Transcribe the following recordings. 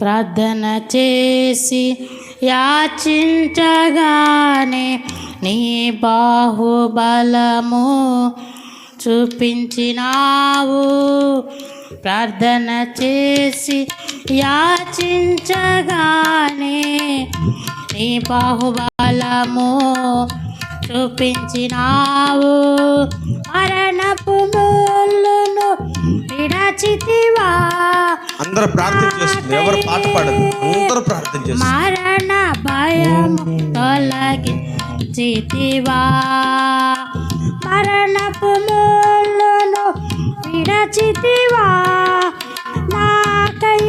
ప్రార్థన చేసి యాచించగానే నీ బాహుబలము చూపించినావు. ప్రార్థన చేసి యాచించగానే నీ బాహుబలము చూపించినావు. మరణపు ముళ్ళును విడచితివా. అందరూ ప్రార్థన చేస్తుంది, ఎవరు పాట పాడదు, అందరూ ప్రార్థన చేస్తారు. మరణ భయము తొలగించితివా. మరణపు ముళ్ళును విడచితివా నాకై.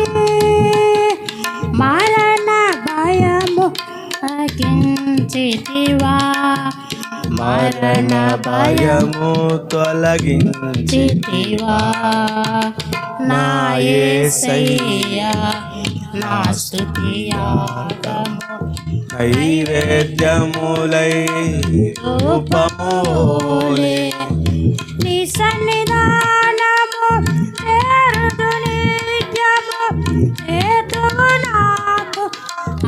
మరణ భయము తొలగించితివా. మరణ భయము తొలగించితివా. నా యేసయ్యా నా స్తుతియాగము నైవేద్యములై రూపములే నీ సన్నిధానము చేరుదు నిత్యము. చేతువు నాకు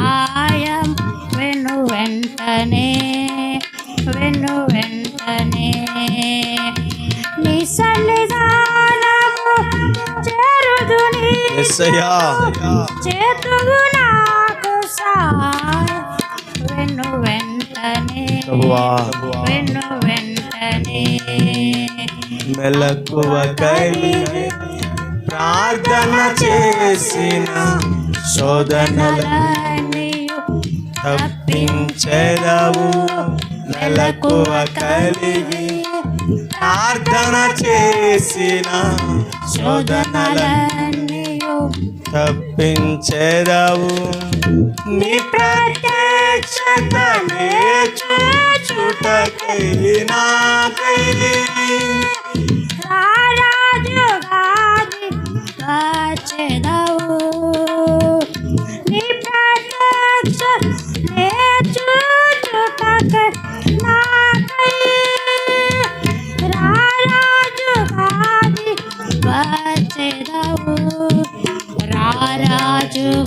ఆయం వెను వెంటనే నీ సన్నిధానము చేరుదు యేసయ్యా. చేతువు నాకు సహాయం వెను వెంటనే మెలకువ కలిగి ప్రార్థన చేసిన శోధనలను తప్పించెదవు. మెలకువ కలిగి ప్రార్థన చేసిన శోధనలను తప్పించెదవు. నీ ప్రత్యక్షతనే చూచుటకై నాకై రారాజుగాది వచ్చెదవు. నీ ప్రత్యక్షతనే చూచుటకై నాకై రారాజుగాది వచ్చెదవు. రారాజుగాది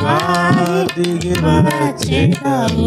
వచ్చెదవు.